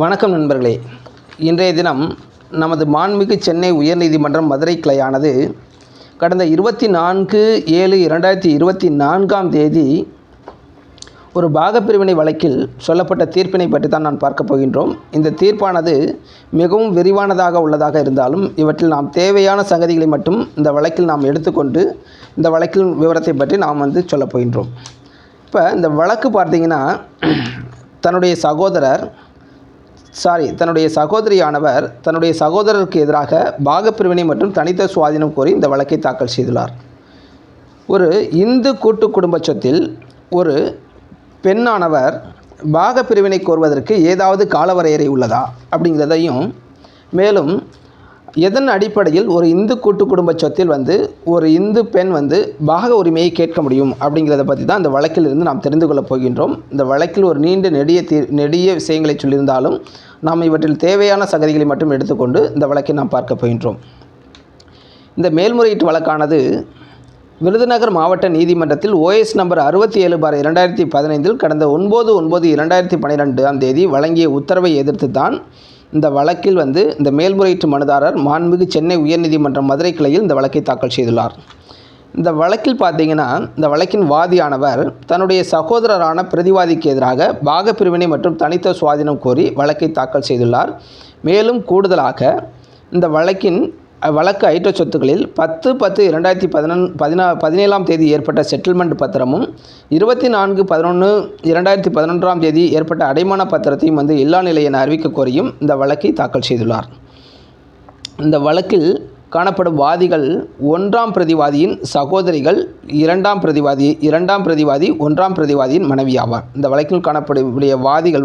வணக்கம் நண்பர்களே. இன்றைய தினம் நமது மாண்புமிகு சென்னை உயர்நீதிமன்றம் மதுரை கிளையானது கடந்த 24/7/2024 ஒரு பாகப்பிரிவினை வழக்கில் சொல்லப்பட்ட தீர்ப்பினை பற்றி தான் நான் பார்க்க போகின்றோம். இந்த தீர்ப்பானது மிகவும் விரிவானதாக உள்ளதாக இருந்தாலும் இவற்றில் நாம் தேவையான சங்கதிகளை மட்டும் இந்த வழக்கில் நாம் எடுத்துக்கொண்டு இந்த வழக்கின் விவரத்தை பற்றி நாம் சொல்லப் போகின்றோம். இப்போ இந்த வழக்கு பார்த்திங்கன்னா தன்னுடைய சகோதரியானவர் தன்னுடைய சகோதரருக்கு எதிராக பாகப்பிரிவினை மற்றும் தனித்த சுவாதீனம் கோரி இந்த வழக்கை தாக்கல் செய்துள்ளார். ஒரு இந்து கூட்டு குடும்ப சொத்தில் ஒரு பெண்ணானவர் பாகப்பிரிவினை கோருவதற்கு ஏதாவது காலவரையறை உள்ளதா அப்படிங்கிறதையும், மேலும் எதன் அடிப்படையில் ஒரு இந்து கூட்டு குடும்ப சொத்தில் ஒரு இந்து பெண் பாக உரிமையை கேட்க முடியும் அப்படிங்கிறத பற்றி தான் இந்த வழக்கிலிருந்து நாம் தெரிந்து கொள்ளப் போகின்றோம். இந்த வழக்கில் ஒரு நீண்ட நெடிய விஷயங்களை சொல்லியிருந்தாலும் நாம் இவற்றில் தேவையான சகதிகளை மட்டும் எடுத்துக்கொண்டு இந்த வழக்கை நாம் பார்க்க போகின்றோம். இந்த மேல்முறையீட்டு வழக்கானது விருதுநகர் மாவட்ட நீதிமன்றத்தில் OS நம்பர் 67/2015 கடந்த 9/9/2012 வழங்கிய உத்தரவை எதிர்த்து தான் இந்த வழக்கில் இந்த மேல்முறையீட்டு மனுதாரர் மாண்புமிகு சென்னை உயர்நீதிமன்றம் மதுரை கிளையில் இந்த வழக்கை தாக்கல் செய்துள்ளார். இந்த வழக்கில் பார்த்திங்கன்னா இந்த வழக்கின் வாதியானவர் தன்னுடைய சகோதரரான பிரதிவாதிக்கு எதிராக பாகப்பிரிவினை மற்றும் தனித்த சுவாதீனம் கோரி வழக்கை தாக்கல் செய்துள்ளார். மேலும் கூடுதலாக இந்த வழக்கு ஐட்ட சொத்துக்களில் 10/10/2017 ஏற்பட்ட செட்டில்மெண்ட் பத்திரமும் 24/11/2011 ஏற்பட்ட அடைமான பத்திரத்தையும் இல்லா நிலை என அறிவிக்க கோரியும் இந்த வழக்கை தாக்கல் செய்துள்ளார். இந்த வழக்கில் காணப்படும் வாதிகள் 1ஆம் பிரதிவாதியின் சகோதரிகள், 2ஆம் பிரதிவாதி 1ஆம் பிரதிவாதியின் மனைவி ஆவார். இந்த வழக்கில் காணப்படக்கூடிய வாதிகள்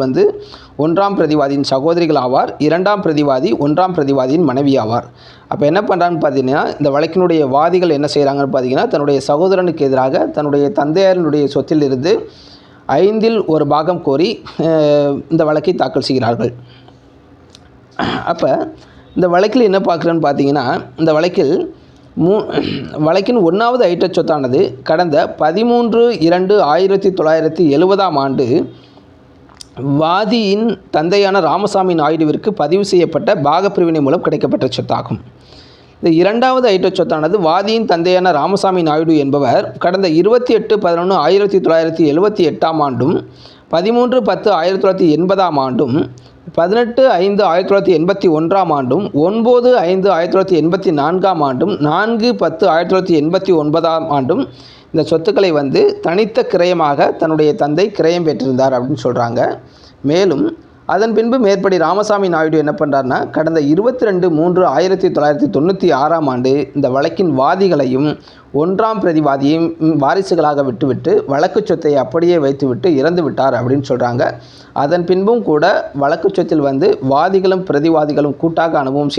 1ஆம் பிரதிவாதியின் சகோதரிகள் ஆவார், 2ஆம் பிரதிவாதி 1ஆம் பிரதிவாதியின் மனைவி ஆவார். அப்போ என்ன பண்ணுறாங்கன்னு பார்த்தீங்கன்னா, இந்த வழக்கினுடைய வாதிகள் என்ன செய்கிறாங்கன்னு பார்த்தீங்கன்னா, தன்னுடைய சகோதரனுக்கு எதிராக தன்னுடைய தந்தையாரினுடைய சொத்தில் இருந்து 5இல் 1 பாகம் கோரி இந்த வழக்கை தாக்கல் செய்கிறார்கள். அப்போ இந்த வழக்கில் என்ன பார்க்குறேன்னு பார்த்தீங்கன்னா, இந்த வழக்கின் 1வது ஐட்ட சொத்தானது கடந்த 13/2/1970 வாதியின் தந்தையான ராமசாமி நாயுடுவிற்கு பதிவு செய்யப்பட்ட பாகப்பிரிவினை மூலம் கிடைக்கப்பட்ட சொத்தாகும். இந்த 2வது ஐட்ட சொத்தானது வாதியின் தந்தையான ராமசாமி நாயுடு என்பவர் கடந்த 28/11/1978 13/10/1980 18/5/1981 9/5/1984 4/10/1989 இந்த சொத்துக்களை தனித்த கிரயமாக தன்னுடைய தந்தை கிரயம் பெற்றிருந்தார் அப்படின்னு சொல்கிறாங்க. மேலும் அதன் பின்பு மேற்படி ராமசாமி நாயுடு என்ன பண்ணுறாருன்னா, கடந்த 22/3/1996 இந்த வழக்கின் வாதிகளையும் 1ஆம் பிரதிவாதியையும் வாரிசுகளாக விட்டுவிட்டு வழக்கு சொத்தை அப்படியே வைத்துவிட்டு இறந்து விட்டார் அப்படின்னு சொல்கிறாங்க. அதன் பின்பும் கூட வழக்கு சொத்தில் வாதிகளும் பிரதிவாதிகளும் கூட்டாக அனுபவம்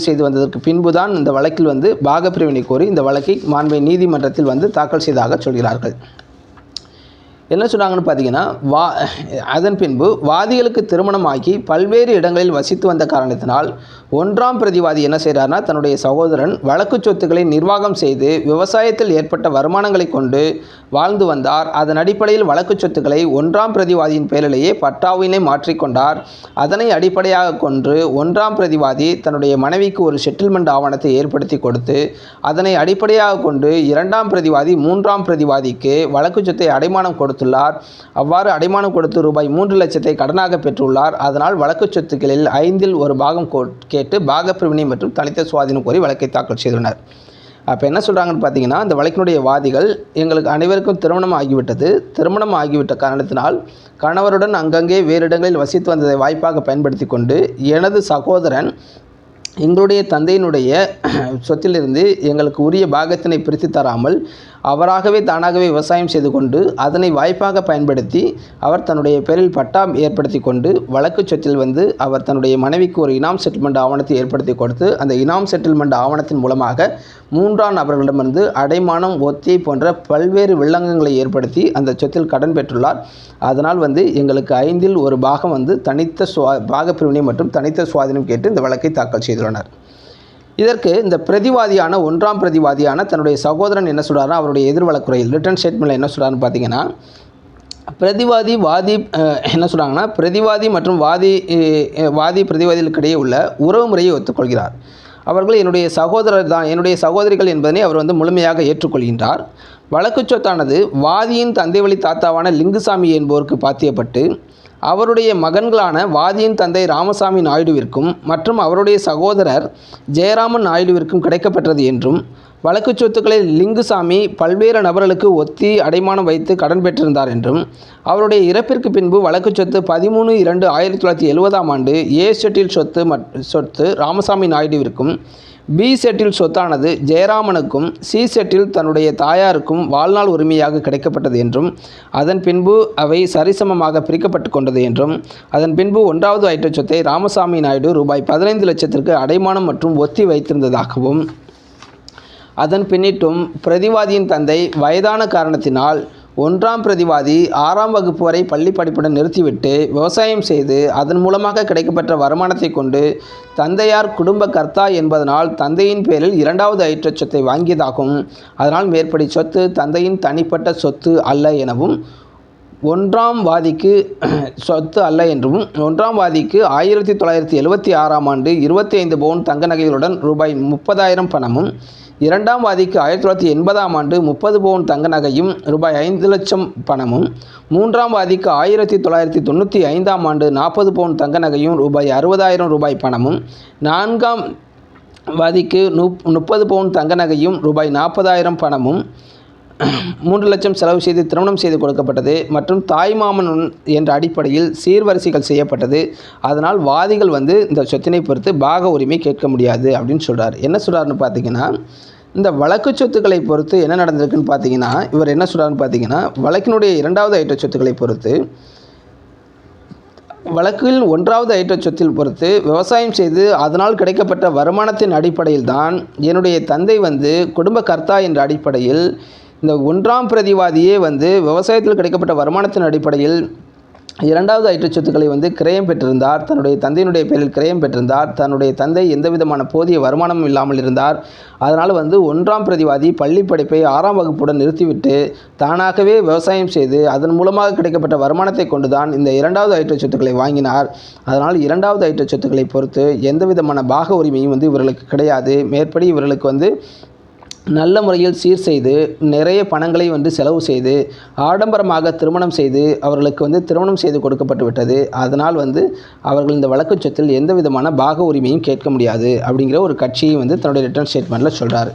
செய்து வந்ததற்கு பின்புதான் இந்த வழக்கில் பாகப்பிரிவினை கோரி இந்த வழக்கை மாண்புமிகு நீதிமன்றத்தில் தாக்கல் செய்ததாக சொல்கிறார்கள். என்ன சொன்னாங்கன்னு பார்த்தீங்கன்னா, அதன் பின்பு வாதிகளுக்கு திருமணமாகி பல்வேறு இடங்களில் வசித்து வந்த காரணத்தினால் 1ஆம் பிரதிவாதி என்ன செய்கிறார்னா, தன்னுடைய சகோதரன் வழக்கு சொத்துக்களை நிர்வாகம் செய்து விவசாயத்தில் ஏற்பட்ட வருமானங்களை கொண்டு வாழ்ந்து வந்தார். அதன் அடிப்படையில் வழக்கு சொத்துக்களை 1ஆம் பிரதிவாதியின் பெயரிலேயே பட்டாவினை மாற்றிக்கொண்டார். அதனை அடிப்படையாக கொண்டு 1ஆம் பிரதிவாதி தன்னுடைய மனைவிக்கு ஒரு செட்டில்மெண்ட் ஆவணத்தை ஏற்படுத்தி கொடுத்து அதனை அடிப்படையாக கொண்டு 2ஆம் பிரதிவாதி 3ஆம் பிரதிவாதிக்கு வழக்கு சொத்தை அடைமானம் கொடுத்துள்ளார். அவ்வாறு அடைமானம் கொடுத்து ரூபாய் 3 லட்சத்தை கடனாக பெற்றுள்ளார். அதனால் வழக்கு சொத்துக்களில் 5இல் 1 பாகம் கேட்டு பாகப்பிரிவினை மற்றும் தனித்த சுவாதீனம் கோரி வழக்கை தாக்கல் செய்துள்ளனர். அப்போ என்ன சொல்கிறாங்கன்னு பார்த்தீங்கன்னா, இந்த வழக்கினுடைய வாதிகள் எங்களுக்கு அனைவருக்கும் திருமணம் ஆகிவிட்ட காரணத்தினால் கணவருடன் அங்கங்கே வேறு இடங்களில் வசித்து வந்ததை வாய்ப்பாக பயன்படுத்தி கொண்டு எனது சகோதரன் எங்களுடைய தந்தையினுடைய சொத்திலிருந்து எங்களுக்கு உரிய பாகத்தினை பிரித்து தராமல் அவராகவே தானாகவே விவசாயம் செய்து கொண்டு அதனை வாய்ப்பாக பயன்படுத்தி அவர் தன்னுடைய பேரில் பட்டா ஏற்படுத்தி கொண்டு வழக்கு சொத்தில் அவர் தன்னுடைய மனைவிக்கு ஒரு இனாம் செட்டில்மெண்ட் ஆவணத்தை ஏற்படுத்தி கொடுத்து அந்த இனாம் செட்டில்மெண்ட் ஆவணத்தின் மூலமாக 3ஆம் நபர்களிடமிருந்து அடைமானம், ஒத்திகை போன்ற பல்வேறு வில்லங்கங்களை ஏற்படுத்தி அந்த சொத்தில் கடன் பெற்றுள்ளார். அதனால் எங்களுக்கு 5இல் 1 பாகம் தனித்த பாகப்பிரிவினை மற்றும் தனித்த சுவாதீனம் கேட்டு இந்த வழக்கை தாக்கல் செய்துள்ளனர். இதற்கு இந்த பிரதிவாதியான 1ஆம் பிரதிவாதியான தன்னுடைய சகோதரன் என்ன சொல்கிறாருன்னா, அவருடைய எதிர் வழக்குரையில் ரிட்டன் ஸ்டேட்மெண்ட்டில் என்ன சொல்கிறாருன்னு பார்த்தீங்கன்னா, பிரதிவாதி வாதி என்ன சொல்கிறாங்கன்னா, பிரதிவாதி மற்றும் வாதி பிரதிவாதிகளுக்கிடையே உள்ள உறவு முறையை ஒத்துக்கொள்கிறார். அவர்கள் என்னுடைய சகோதரர் தான், என்னுடைய சகோதரிகள் என்பதனை அவர் வந்து முழுமையாக ஏற்றுக்கொள்கின்றார். வழக்கு சொத்தானது வாதியின் தந்தை வழி தாத்தாவான லிங்குசாமி என்போருக்கு பாத்தியப்பட்டு அவருடைய மகன்களான வாதியின் தந்தை ராமசாமி நாயுடுவிற்கும் மற்றும் அவருடைய சகோதரர் ஜெயராமன் நாயுடுவிற்கும் கிடைக்கப்பட்டது என்றும், வழக்கு சொத்துக்களை லிங்குசாமி பல்வேறு நபர்களுக்கு ஒத்தி அடைமானம் வைத்து கடன் பெற்றிருந்தார் என்றும், அவருடைய இறப்பிற்கு பின்பு வழக்கு சொத்து 13/2/1970 ஆண்டு ஏ செட்டில் சொத்து ராமசாமி நாயுடுவிற்கும், பி செட்டில் சொத்தானது ஜெயராமனுக்கும், சி செட்டில் தன்னுடைய தாயாருக்கும் வாழ்நாள் உரிமையாக கிடைக்கப்பட்டது என்றும், அதன் பின்பு அவை சரிசமமாக பிரிக்கப்பட்டு கொண்டது என்றும், அதன் பின்பு 1வது ஐட்ட சொத்தை ராமசாமி நாயுடு ரூபாய் 15 லட்சத்திற்கு அடைமானம் மற்றும் ஒத்தி வைத்திருந்ததாகவும், அதன் பின்னிட்டும் பிரதிவாதியின் தந்தை வயதான காரணத்தினால் 1ஆம் பிரதிவாதி 6ஆம் வகுப்பு வரை பள்ளி படிப்புடன் நிறுத்திவிட்டு விவசாயம் செய்து அதன் மூலமாக கிடைக்கப்பெற்ற வருமானத்தை கொண்டு தந்தையார் குடும்ப கர்த்தா என்பதனால் தந்தையின் பேரில் 2வது ஐட்ட சொத்தை வாங்கியதாகவும், அதனால் மேற்படி சொத்து தந்தையின் தனிப்பட்ட சொத்து அல்ல எனவும், 1ஆம் வாதிக்கு சொத்து அல்ல என்றும், 1ஆம் வாதிக்கு 1976ஆம் ஆண்டு 25 பவுன் தங்க நகைகளுடன் ரூபாய் 30,000 பணமும், 2ஆம் வாதிக்கு 1980ஆம் ஆண்டு 30 பவுன் தங்க நகையும் ரூபாய் 5 லட்சம் பணமும், 3ஆம் வாதிக்கு 1995ஆம் ஆண்டு 40 பவுன் தங்க நகையும் ரூபாய் 60,000 பணமும், 4ஆம் வாதிக்கு 30 பவுன் தங்க நகையும் ரூபாய் 40,000 பணமும் 3 லட்சம் செலவு செய்து திருமணம் செய்து கொடுக்கப்பட்டது மற்றும் தாய்மாமன் என்ற அடிப்படையில் சீர்வரிசைகள் செய்யப்பட்டது. அதனால் வாதிகள் வந்து இந்த சொத்தினை பொறுத்து பாக உரிமை கேட்க முடியாது அப்படின்னு சொல்கிறார். என்ன சொல்கிறாருன்னு பார்த்தீங்கன்னா, இந்த வழக்கு சொத்துக்களை பொறுத்து என்ன நடந்திருக்குன்னு பார்த்தீங்கன்னா, இவர் என்ன சொல்கிறாருன்னு பார்த்தீங்கன்னா, வழக்கினுடைய 2வது ஐட்ட சொத்துக்களை பொறுத்து, வழக்கில் 1வது ஐட்ட சொத்தில் பொறுத்து விவசாயம் செய்து அதனால் கிடைக்கப்பட்ட வருமானத்தின் அடிப்படையில் தான் என்னுடைய தந்தை வந்து குடும்ப கர்த்தா என்ற அடிப்படையில் இந்த 1ஆம் பிரதிவாதியே வந்து விவசாயத்தில் கிடைக்கப்பட்ட வருமானத்தின் அடிப்படையில் 2வது ஐட்ட சொத்துக்களை வந்து கிரயம் பெற்றிருந்தார். தன்னுடைய தந்தையினுடைய பேரில் கிரயம் பெற்றிருந்தார். தன்னுடைய தந்தை எந்த விதமான போதிய வருமானமும் இல்லாமல் இருந்தார். அதனால் வந்து 1ஆம் பிரதிவாதி பள்ளி படிப்பை 6ஆம் வகுப்புடன் நிறுத்திவிட்டு தானாகவே விவசாயம் செய்து அதன் மூலமாக கிடைக்கப்பட்ட வருமானத்தை கொண்டுதான் இந்த 2வது ஐட்ட சொத்துக்களை வாங்கினார். அதனால் 2வது ஐட்ட சொத்துக்களை பொறுத்து எந்த விதமான பாக உரிமையும் வந்து இவர்களுக்கு கிடையாது. மேற்படி இவர்களுக்கு வந்து நல்ல முறையில் சீர் செய்து நிறைய பணங்களை வந்து செலவு செய்து ஆடம்பரமாக திருமணம் செய்து அவர்களுக்கு வந்து திருமணம் செய்து கொடுக்கப்பட்டு விட்டது. அதனால் வந்து அவர்கள் இந்த வழக்கு சொத்தில் எந்த விதமான பாக உரிமையும் கேட்க முடியாது அப்படிங்கிற ஒரு கட்சியை வந்து தன்னுடைய ரிட்டர்ன் ஸ்டேட்மெண்ட்டில் சொல்கிறார்.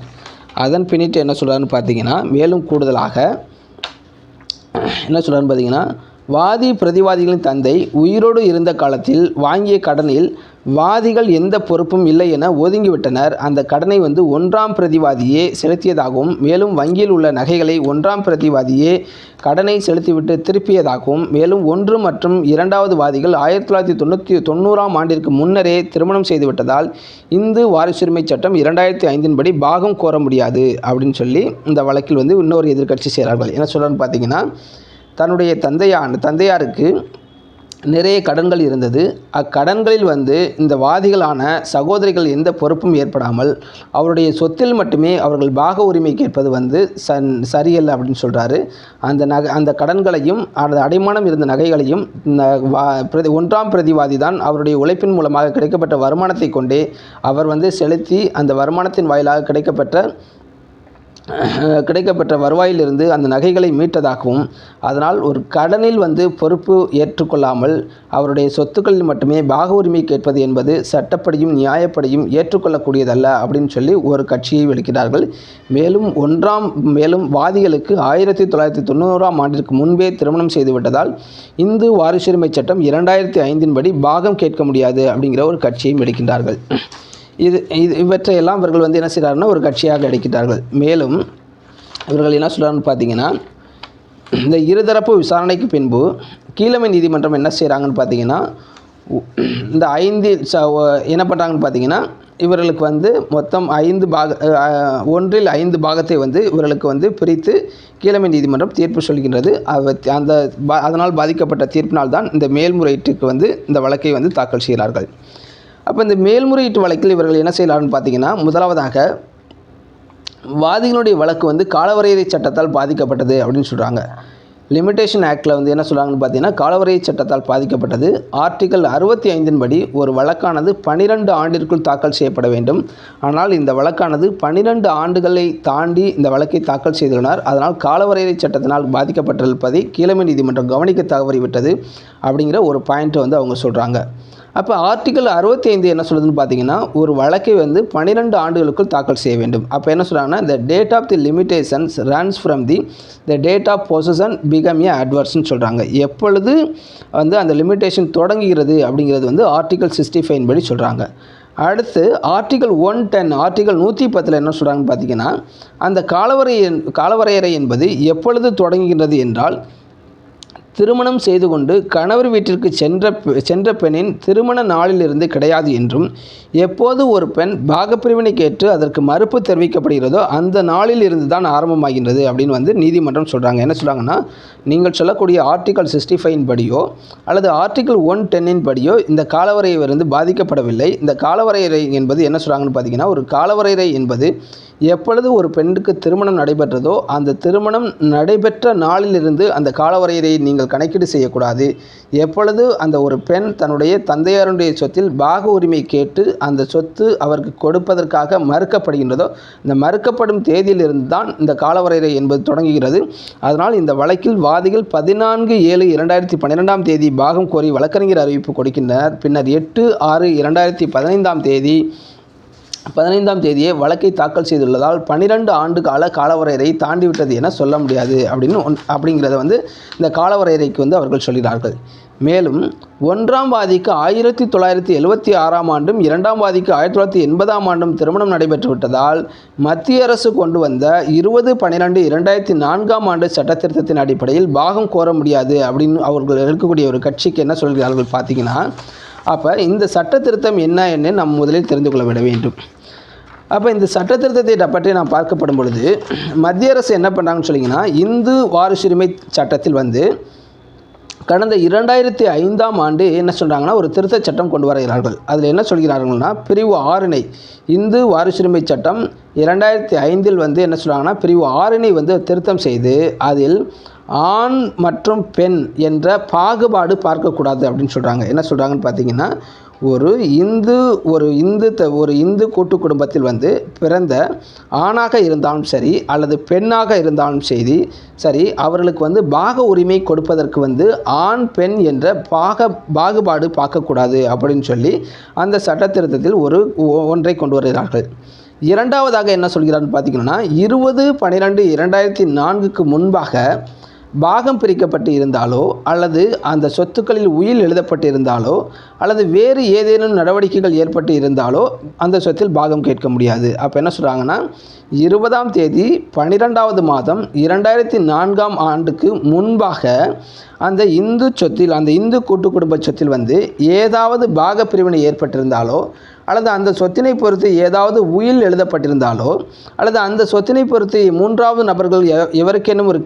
அதன் பின்னிட்டு என்ன சொல்கிறாருன்னு பார்த்தீங்கன்னா, மேலும் கூடுதலாக என்ன சொல்கிறாருன்னு பார்த்தீங்கன்னா, வாதி பிரதிவாதிகளின் தந்தை உயிரோடு இருந்த காலத்தில் வாங்கிய கடனில் வாதிகள் எந்த பொறுப்பும் இல்லை என ஒதுங்கிவிட்டனர். அந்த கடனை வந்து 1ஆம் பிரதிவாதியே செலுத்தியதாகவும், மேலும் வங்கியில் உள்ள நகைகளை 1ஆம் பிரதிவாதியே கடனை செலுத்திவிட்டு திருப்பியதாகவும், மேலும் 1 மற்றும் 2வது வாதிகள் 1990ஆம் ஆண்டிற்கு முன்னரே திருமணம் செய்துவிட்டதால் இந்து வாரிசுரிமை சட்டம் 2005 படி பாகம் கோர முடியாது அப்படின்னு சொல்லி இந்த வழக்கில் வந்து இன்னொரு எதிர்க்கட்சி செய்கிறார்கள். என்ன சொல்கிறான்னு பார்த்தீங்கன்னா, தன்னுடைய தந்தையாருக்கு நிறைய கடன்கள் இருந்தது. அக்கடன்களில் வந்து இந்த வாதிகளான சகோதரிகள் எந்த பொறுப்பும் ஏற்படாமல் அவருடைய சொத்தில் மட்டுமே அவர்கள் பாக உரிமை கேட்பது வந்து சரியல்ல அப்படின்னு சொல்கிறாரு. அந்த கடன்களையும் அடைமானம் இருந்த நகைகளையும் 1ஆம் பிரதிவாதி தான் அவருடைய உழைப்பின் மூலமாக கிடைக்கப்பட்ட வருமானத்தை கொண்டே அவர் வந்து செலுத்தி அந்த வருமானத்தின் வாயிலாக கிடைக்கப்பட்ட வருவாயிலிருந்து அந்த நகைகளை மீட்டதாகவும், அதனால் ஒரு கடனில் வந்து பொறுப்பு ஏற்றுக்கொள்ளாமல் அவருடைய சொத்துக்களில் மட்டுமே பாக உரிமை கேட்பது என்பது சட்டப்படியும் நியாயப்படியும் ஏற்றுக்கொள்ளக்கூடியதல்ல அப்படின்னு சொல்லி ஒரு கட்சியை வெளிக்கிறார்கள். மேலும் வாதிகளுக்கு 1990ஆம் ஆண்டிற்கு முன்பே திருமணம் செய்துவிட்டதால் இந்து வாரிசுரிமை சட்டம் 2005 படி பாகம் கேட்க முடியாது அப்படிங்கிற ஒரு கட்சியை எடுக்கின்றார்கள். இவற்றையெல்லாம் இவர்கள் வந்து என்ன செய்கிறாருன்னா ஒரு கட்சியாக எடுக்கிறார்கள். மேலும் இவர்கள் என்ன சொல்கிறாங்கன்னு பார்த்தீங்கன்னா, இந்த இருதரப்பு விசாரணைக்கு பின்பு கீழமை நீதிமன்றம் என்ன செய்கிறாங்கன்னு பார்த்தீங்கன்னா, இந்த என்ன பண்ணுறாங்கன்னு பார்த்தீங்கன்னா, இவர்களுக்கு வந்து மொத்தம் 5 பாகத்தை வந்து இவர்களுக்கு வந்து பிரித்து கீழமை நீதிமன்றம் தீர்ப்பு சொல்கின்றது. அதனால் பாதிக்கப்பட்ட தீர்ப்பினால் தான் இந்த மேல்முறையீட்டுக்கு வந்து இந்த வழக்கை வந்து தாக்கல் செய்கிறார்கள். அப்போ இந்த மேல்முறையீட்டு வழக்கில் இவர்கள் என்ன செய்யலாம்னு பார்த்தீங்கன்னா, முதலாவதாக வாதிகளுடைய வழக்கு வந்து காலவரையறை சட்டத்தால் பாதிக்கப்பட்டது அப்படின்னு சொல்கிறாங்க. லிமிடேஷன் ஆக்டில் வந்து என்ன சொல்கிறாங்கன்னு பார்த்தீங்கன்னா காலவரை சட்டத்தால் பாதிக்கப்பட்டது. ஆர்டிகல் 65 படி ஒரு வழக்கானது 12 ஆண்டிற்குள் தாக்கல் செய்யப்பட வேண்டும். ஆனால் இந்த வழக்கானது 12 ஆண்டுகளை தாண்டி இந்த வழக்கை தாக்கல் செய்துள்ளனர். அதனால் காலவரையறை சட்டத்தினால் பாதிக்கப்பட்டிருப்பதை கீழமை நீதிமன்றம் கவனிக்க தவறிவிட்டது அப்படிங்கிற ஒரு பாயிண்ட்டை வந்து அவங்க சொல்கிறாங்க. அப்போ ஆர்டிகல் 65 என்ன சொல்லுதுன்னு பார்த்தீங்கன்னா ஒரு வழக்கை வந்து 12 ஆண்டுகளுக்குள் தாக்கல் செய்ய வேண்டும். அப்போ என்ன சொல்கிறாங்கன்னா the date of the limitations runs from the date of possession become a adverseன்னு சொல்கிறாங்க. எப்பொழுது வந்து அந்த லிமிட்டேஷன் தொடங்குகிறது அப்படிங்கிறது வந்து ஆர்டிகல் 65 படி சொல்கிறாங்க. அடுத்து ஆர்டிகல் 110 ஆர்டிகல் 110 என்ன சொல்கிறாங்கன்னு பார்த்தீங்கன்னா அந்த காலவரையறை என்பது எப்பொழுது தொடங்குகின்றது என்றால் திருமணம் செய்து கொண்டு கணவர் வீட்டிற்கு சென்ற பெண்ணின் திருமண நாளிலிருந்து கிடையாது என்றும் எப்போது ஒரு பெண் பாகப்பிரிவினை கேட்டு அதற்கு மறுப்பு தெரிவிக்கப்படுகிறதோ அந்த நாளில் இருந்து தான் ஆரம்பமாகின்றது அப்படின்னு வந்து நீதிமன்றம் சொல்கிறாங்க. என்ன சொல்கிறாங்கன்னா நீங்கள் சொல்லக்கூடிய ஆர்டிகல் 65 படியோ அல்லது ஆர்டிகல் 110 படியோ இந்த காலவரையை வந்து பாதிக்கப்படவில்லை. இந்த காலவரையறை என்பது என்ன சொல்கிறாங்கன்னு பார்த்தீங்கன்னா ஒரு காலவரையறை என்பது எப்பொழுது ஒரு பெண்ணுக்கு திருமணம் நடைபெற்றதோ அந்த திருமணம் நடைபெற்ற நாளிலிருந்து அந்த காலவரையறையை நீங்கள் கணக்கீடு செய்யக்கூடாது. எப்பொழுது அந்த ஒரு பெண் தன்னுடைய தந்தையாருடைய சொத்தில் பாக உரிமை கேட்டு அந்த சொத்து அவருக்கு கொடுப்பதற்காக மறுக்கப்படுகின்றதோ இந்த மறுக்கப்படும் தேதியிலிருந்து தான் இந்த காலவரையறை என்பது தொடங்குகிறது. அதனால் இந்த வழக்கில் வாதிகள் 14/7/2012 தேதி பாகம் கோரி வழக்கறிஞர் அறிவிப்பு கொடுக்கின்றனர். பின்னர் 8/6/2015 தேதியே வழக்கை தாக்கல் செய்துள்ளதால் 12 ஆண்டு கால காலவரையறை தாண்டிவிட்டது என சொல்ல முடியாது அப்படிங்கிறத வந்து இந்த காலவரையறைக்கு வந்து அவர்கள் சொல்கிறார்கள். மேலும் ஒன்றாம் வாதிக்கு 1976 ஆண்டும் 2ஆம் வாதிக்கு 1980 திருமணம் நடைபெற்றுவிட்டதால் மத்திய அரசு கொண்டு வந்த 20/12/2004 சட்ட திருத்தத்தின் அடிப்படையில் பாகம் கோர முடியாது அப்படின்னு அவர்கள் இருக்கக்கூடிய ஒரு கட்சிக்கு என்ன சொல்கிறார்கள் பார்த்தீங்கன்னா அப்போ இந்த சட்ட திருத்தம் என்ன நாம் முதலில் தெரிந்து கொள்ள விட வேண்டும். அப்போ இந்த சட்ட திருத்தத்தை பற்றி நாம் பார்க்கப்படும் பொழுது மத்திய அரசு என்ன பண்ணுறாங்கன்னு சொல்லிங்கன்னா இந்து வாரிசுரிமை சட்டத்தில் வந்து கடந்த 2005 என்ன சொல்கிறாங்கன்னா ஒரு திருத்த சட்டம் கொண்டு வருகிறார்கள். அதில் என்ன சொல்கிறார்கள்னா பிரிவு 6 இந்து வாரிசுரிமை சட்டம் 2005 வந்து என்ன சொல்கிறாங்கன்னா பிரிவு 6 வந்து திருத்தம் செய்து அதில் ஆண் மற்றும் பெண் என்ற பாகுபாடு பார்க்கக்கூடாது அப்படின்னு சொல்கிறாங்க. என்ன சொல்கிறாங்கன்னு பார்த்தீங்கன்னா ஒரு இந்து கூட்டு குடும்பத்தில் வந்து பிறந்த ஆணாக இருந்தாலும் சரி அல்லது பெண்ணாக இருந்தாலும் சரி அவர்களுக்கு வந்து பாக உரிமை கொடுப்பதற்கு வந்து ஆண் பெண் என்ற பாகுபாடு பார்க்கக்கூடாது அப்படின்னு சொல்லி அந்த சட்ட திருத்தத்தில் ஒன்றை கொண்டு வருகிறார்கள். இரண்டாவதாக என்ன சொல்கிறான்னு பார்த்தீங்கன்னா 20/12/2004 முன்பாக பாகம் பிரிக்கப்பட்டு இருந்தாலோ அல்லது அந்த சொத்துக்களில் உயில் எழுதப்பட்டு இருந்தாலோ அல்லது வேறு ஏதேனும் நடவடிக்கைகள் ஏற்பட்டு இருந்தாலோ அந்த சொத்தில் பாகம் கேட்க முடியாது. அப்போ என்ன சொல்கிறாங்கன்னா 20ஆம் தேதி 12வது மாதம் 2004 முன்பாக அந்த இந்து கூட்டு குடும்ப சொத்தில் வந்து ஏதாவது பாக பிரிவினை ஏற்பட்டிருந்தாலோ அல்லது அந்த சொத்தினை பொறுத்து ஏதாவது உயில் எழுதப்பட்டிருந்தாலோ அல்லது அந்த சொத்தினை பொறுத்து 3வது நபர்கள் எவருக்கேனும் ஒரு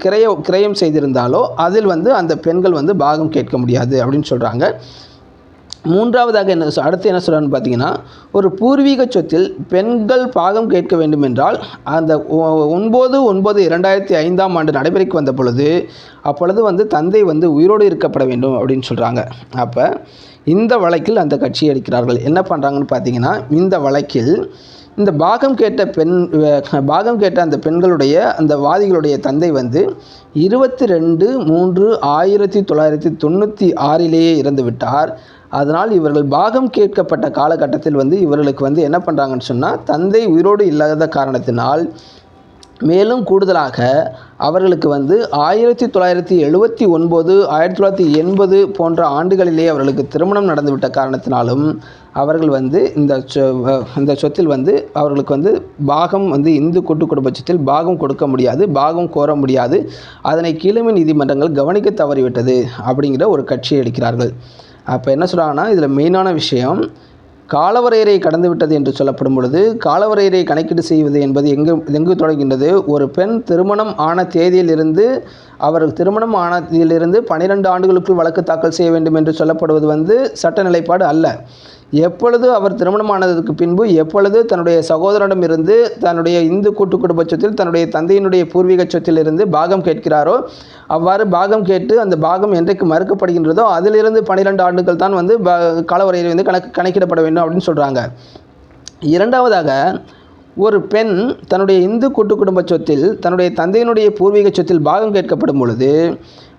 கிரயம் செய்திருந்தாலோ அதில் வந்து அந்த பெண்கள் வந்து பாகம் கேட்க முடியாது அப்படின்னு சொல்கிறாங்க. மூன்றாவதாக அடுத்து என்ன சொல்கிறான்னு பார்த்தீங்கன்னா ஒரு பூர்வீக சொத்தில் பெண்கள் பாகம் கேட்க வேண்டும் என்றால் அந்த 9/9/2005 நடைமுறைக்கு வந்த பொழுது அப்பொழுது வந்து தந்தை வந்து உயிரோடு இருக்கப்பட வேண்டும் அப்படின்னு சொல்கிறாங்க. அப்போ இந்த வழக்கில் அந்த கட்சியை அளிக்கிறார்கள். என்ன பண்ணுறாங்கன்னு பார்த்தீங்கன்னா இந்த வழக்கில் இந்த பாகம் கேட்ட அந்த பெண்களுடைய அந்த வாதிகளுடைய தந்தை வந்து 22/3/1996 இறந்து விட்டார். அதனால் இவர்கள் பாகம் கேட்கப்பட்ட காலகட்டத்தில் வந்து இவர்களுக்கு வந்து என்ன பண்ணுறாங்கன்னு சொன்னால் தந்தை உயிரோடு இல்லாத காரணத்தினால் மேலும் கூடுதலாக அவர்களுக்கு வந்து 1979 1980 போன்ற ஆண்டுகளிலே அவர்களுக்கு திருமணம் நடந்துவிட்ட காரணத்தினாலும் அவர்கள் வந்து இந்த சொத்தில் வந்து அவர்களுக்கு வந்து பாகம் வந்து இந்து கூட்டு குடும்ப சொத்தில் பாகம் கொடுக்க முடியாது, பாகம் கோர முடியாது, அதனை கீழமை நீதிமன்றங்கள் கவனிக்க தவறிவிட்டது அப்படிங்கிற ஒரு கட்சியை எடுக்கிறார்கள். அப்போ என்ன சொல்கிறாங்கன்னா இதில் மெயினான விஷயம் காலவரையறை கடந்து விட்டது என்று சொல்லப்படும் பொழுது காலவரையறை கணக்கீடு செய்வது என்பது எங்கு தொடங்குகின்றது? ஒரு பெண் திருமணம் ஆன தேதியிலிருந்து 12 ஆண்டுகளுக்குள் வழக்கு தாக்கல் செய்ய வேண்டும் என்று சொல்லப்படுவது வந்து சட்ட நிலைப்பாடு அல்ல. எப்பொழுது அவர் திருமணமானதற்கு பின்பு எப்பொழுது தன்னுடைய சகோதரனிடமிருந்து தன்னுடைய இந்து கூட்டு குடும்ப சொத்தில் தன்னுடைய தந்தையினுடைய பூர்வீக சொத்திலிருந்து பாகம் கேட்கிறாரோ, அவ்வாறு பாகம் கேட்டு அந்த பாகம் என்றைக்கு மறுக்கப்படுகின்றதோ அதிலிருந்து 12 ஆண்டுகள் தான் வந்து காலவரையை வந்து கணக்கிடப்பட வேண்டும் அப்படின்னு சொல்கிறாங்க. இரண்டாவதாக, ஒரு பெண் தன்னுடைய இந்து கூட்டு குடும்ப சொத்தில் தன்னுடைய தந்தையினுடைய பூர்வீக சொத்தில் பாகம் கேட்கப்படும் பொழுது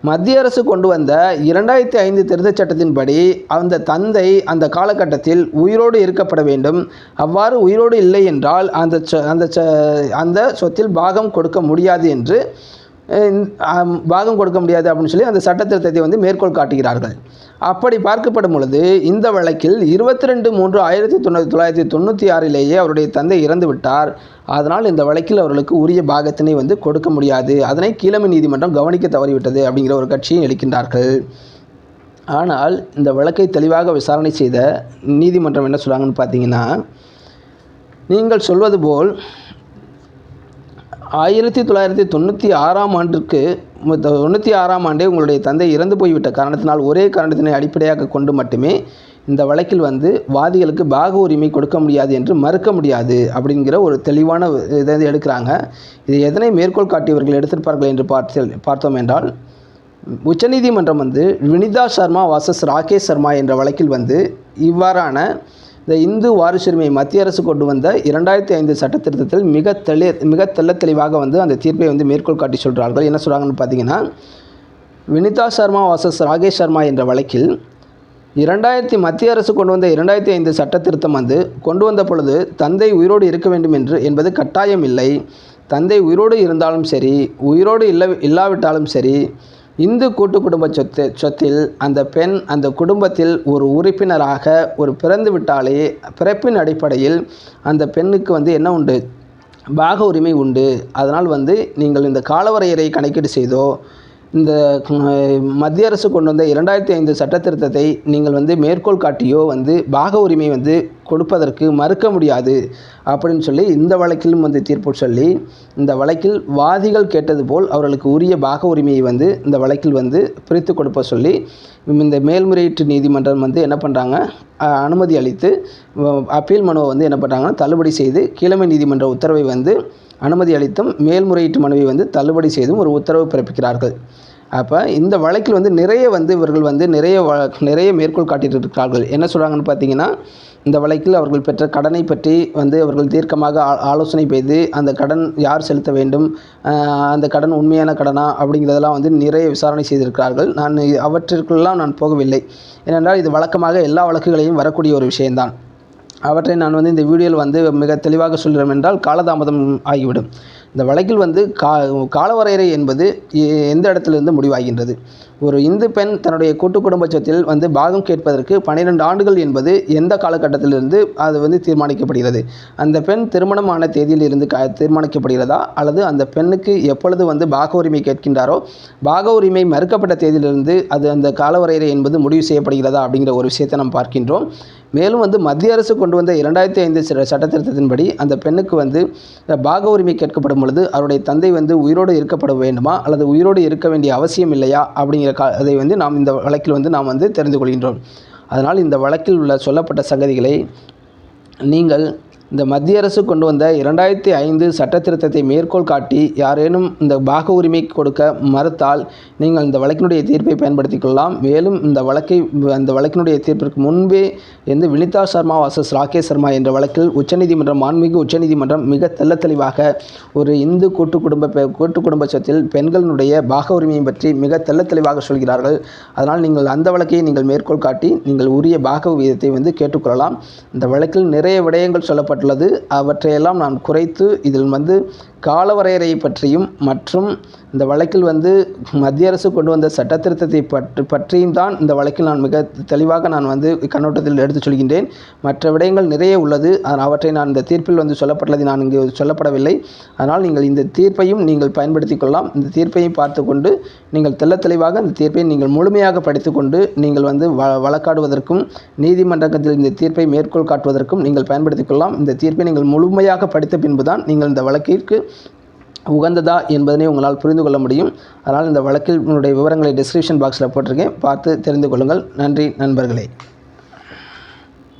மத்திய அரசு கொண்டு வந்த 2005 திருத்தச் சட்டத்தின்படி அந்த தந்தை அந்த காலகட்டத்தில் உயிரோடு இருக்கப்பட வேண்டும். அவ்வாறு உயிரோடு இல்லை என்றால் அந்த சொத்தில் பாகம் கொடுக்க முடியாது என்று அப்படின்னு சொல்லி அந்த சட்ட திருத்தத்தை வந்து மேற்கோள் காட்டுகிறார்கள். அப்படி பார்க்கப்படும் பொழுது இந்த வழக்கில் 22/3/1996 அவருடைய தந்தை இறந்து விட்டார். அதனால் இந்த வழக்கில் அவர்களுக்கு உரிய பாகத்தினை வந்து கொடுக்க முடியாது, அதனை கீழமை நீதிமன்றம் கவனிக்க தவறிவிட்டது அப்படிங்கிற ஒரு கட்சியை எழுக்கின்றார்கள். ஆனால் இந்த வழக்கை தெளிவாக விசாரணை செய்த நீதிமன்றம் என்ன சொல்கிறாங்கன்னு பார்த்தீங்கன்னா, நீங்கள் சொல்வது போல் 1996 ஆண்டிற்கு 96ஆம் ஆண்டே உங்களுடைய தந்தை இறந்து போய்விட்ட காரணத்தினால் ஒரே காரணத்தினை அடிப்படையாக கொண்டு மட்டுமே இந்த வழக்கில் வந்து வாதிகளுக்கு பாக உரிமை கொடுக்க முடியாது என்று மறுக்க முடியாது அப்படிங்கிற ஒரு தெளிவான இதை எடுக்கிறாங்க. இது எதனை மேற்கோள் காட்டியவர்கள் எடுத்திருப்பார்கள் என்று பார்த்தோம் என்றால், உச்சநீதிமன்றம் வந்து வினிதா சர்மா vs ராகேஷ் சர்மா என்ற வழக்கில் வந்து இவ்வாறான இந்த இந்து வாரிசுரிமை மத்திய அரசு கொண்டு வந்த 2005 சட்ட திருத்தத்தில் மிக தெளிவாக வந்து அந்த தீர்ப்பை வந்து மேற்கோள் காட்டி சொல்கிறார்கள். என்ன சொல்கிறாங்கன்னு பார்த்தீங்கன்னா, வினிதா சர்மா vs ராகேஷ் சர்மா என்ற வழக்கில் மத்திய அரசு கொண்டு வந்த 2005 சட்ட திருத்தம் வந்து கொண்டு வந்த பொழுது தந்தை உயிரோடு இருக்க வேண்டும் என்பது கட்டாயம் இல்லை. தந்தை உயிரோடு இருந்தாலும் சரி, உயிரோடு இல்லாவிட்டாலும் சரி, இந்து கூட்டு குடும்ப சொத்தில் அந்த பெண் அந்த குடும்பத்தில் ஒரு உறுப்பினராக பிறந்து விட்டாலே பிறப்பின் அடிப்படையில் அந்த பெண்ணுக்கு வந்து என்ன உண்டு, பாக உரிமை உண்டு. அதனால் வந்து நீங்கள் இந்த காலவரையறை கணக்கீடு செய்தோ இந்த மத்திய அரசு கொண்டு வந்த 2005 சட்ட திருத்தத்தை நீங்கள் வந்து மேற்கோள் காட்டியோ வந்து பாக உரிமை வந்து கொடுப்பதற்கு மறுக்க முடியாது அப்படின்னு சொல்லி இந்த வழக்கிலும் வந்து தீர்ப்பு சொல்லி, இந்த வழக்கில் வாதிகள் கேட்டது போல் அவர்களுக்கு உரிய பாக உரிமையை வந்து இந்த வழக்கில் வந்து பிரித்து கொடுப்ப சொல்லி இந்த மேல்முறையீட்டு நீதிமன்றம் வந்து என்ன பண்ணுறாங்க, அனுமதி அளித்து அப்பீல் மனுவை வந்து என்ன பண்ணுறாங்கன்னா தள்ளுபடி செய்து கீழமை நீதிமன்ற உத்தரவை வந்து அனுமதி அளித்தும் மேல்முறையீட்டு மனுவை வந்து தள்ளுபடி செய்தும் ஒரு உத்தரவு பிறப்பிக்கிறார்கள். அப்போ இந்த வழக்கில் வந்து இவர்கள் வந்து நிறைய மேற்கோள் காட்டிட்டு இருக்கிறார்கள். என்ன சொல்கிறாங்கன்னு பார்த்தீங்கன்னா, இந்த வழக்கில் அவர்கள் பெற்ற கடனை பற்றி வந்து அவர்கள் தீர்க்கமாக ஆலோசனை செய்து அந்த கடன் யார் செலுத்த வேண்டும், அந்த கடன் உண்மையான கடனா அப்படிங்கிறதெல்லாம் வந்து நிறைய விசாரணை செய்திருக்கிறார்கள். அவற்றிற்கெல்லாம் நான் போகவில்லை. ஏனென்றால் இது வழக்கமாக எல்லா வழக்குகளையும் வரக்கூடிய ஒரு விஷயம்தான். அவற்றை நான் வந்து இந்த வீடியோவில் வந்து மிக தெளிவாக சொல்கிறோம் என்றால் காலதாமதம் ஆகிவிடும். இந்த வழக்கில் வந்து காலவரையறை என்பது எந்த இடத்திலிருந்து முடிவாகின்றது. ஒரு இந்து பெண் தன்னுடைய கூட்டு குடும்ப சொத்தில் வந்து பாகம் கேட்பதற்கு 12 ஆண்டுகள் என்பது எந்த காலகட்டத்திலிருந்து அது வந்து தீர்மானிக்கப்படுகிறது? அந்த பெண் திருமணமான தேதியிலிருந்து தீர்மானிக்கப்படுகிறதா, அல்லது அந்த பெண்ணுக்கு எப்பொழுது வந்து பாக உரிமை கேட்கின்றாரோ பாக உரிமை மறுக்கப்பட்ட தேதியிலிருந்து அந்த காலவரையறை என்பது முடிவு செய்யப்படுகிறதா அப்படிங்கிற ஒரு விஷயத்தை நாம் பார்க்கின்றோம். மேலும் வந்து மத்திய அரசு கொண்டு வந்த 2005 சட்டத்திருத்தத்தின்படி அந்த பெண்ணுக்கு வந்து பாக உரிமை கேட்கப்படும் பொழுது அவருடைய தந்தை வந்து உயிரோடு இருக்கப்பட வேண்டுமா அல்லது உயிரோடு இருக்க வேண்டிய அவசியம் இல்லையா அப்படிங்கிற அதை வந்து நாம் இந்த வழக்கில் வந்து நாம் வந்து தெரிந்து கொள்கின்றோம். அதனால் இந்த வழக்கில் உள்ள சொல்லப்பட்ட சங்கதிகளை நீங்கள் இந்த மத்திய அரசு கொண்டு வந்த 2005 சட்ட திருத்தத்தை மேற்கோள் காட்டி யாரேனும் இந்த பாக உரிமை கொடுக்க மறுத்தால் நீங்கள் இந்த வழக்கினுடைய தீர்ப்பை பயன்படுத்திக் கொள்ளலாம். மேலும் இந்த வழக்கினுடைய தீர்ப்பிற்கு முன்பே வினிதா சர்மா vs ராகேஷ் சர்மா என்ற வழக்கில் மாண்புமிகு உச்சநீதிமன்றம் மிக தெளிவாக ஒரு இந்து கூட்டு குடும்ப சொத்தில் பெண்களுடைய பாக உரிமையை பற்றி மிக தெளிவாக சொல்கிறார்கள். அதனால் நீங்கள் அந்த வழக்கை நீங்கள் மேற்கோள் காட்டி நீங்கள் உரிய பாக விகிதத்தை வந்து கேட்டுக்கொள்ளலாம். இந்த வழக்கில் நிறைய விடயங்கள் சொல்லப்பட்டுள்ளது. அவற்றையெல்லாம் நான் குறைத்து இதில் வந்து காலவரையறை பற்றியும் மற்றும் இந்த வழக்கில் வந்து மத்திய அரசு கொண்டு வந்த சட்ட திருத்தத்தை பற்றியும் தான் இந்த வழக்கில் நான் மிக தெளிவாக நான் வந்து கண்ணோட்டத்தில் எடுத்து சொல்கின்றேன். மற்ற விடயங்கள் நிறைய உள்ளது. அவற்றை நான் இந்த தீர்ப்பில் வந்து சொல்லப்பட்டதை நான் இங்கு சொல்லப்படவில்லை. அதனால் நீங்கள் இந்த தீர்ப்பையும் நீங்கள் பயன்படுத்தி கொள்ளலாம். இந்த தீர்ப்பையும் பார்த்து கொண்டு நீங்கள் தெளிவாக இந்த தீர்ப்பை நீங்கள் முழுமையாக படித்து கொண்டு நீங்கள் வந்து வழக்காடுவதற்கும் நீதிமன்றத்தில் இந்த தீர்ப்பை மேற்கோள் காட்டுவதற்கும் நீங்கள் பயன்படுத்தி கொள்ளலாம். இந்த தீர்ப்பை நீங்கள் முழுமையாக படித்த பின்புதான் நீங்கள் இந்த வழக்கிற்கு உகந்ததா என்பதனை உங்களால் புரிந்து கொள்ள முடியும். அதனால் இந்த வழக்கில் உங்களுடைய விவரங்களை டிஸ்கிரிப்ஷன் பாக்ஸில் போட்டிருக்கேன், பார்த்து தெரிந்து கொள்ளுங்கள். நன்றி நண்பர்களே.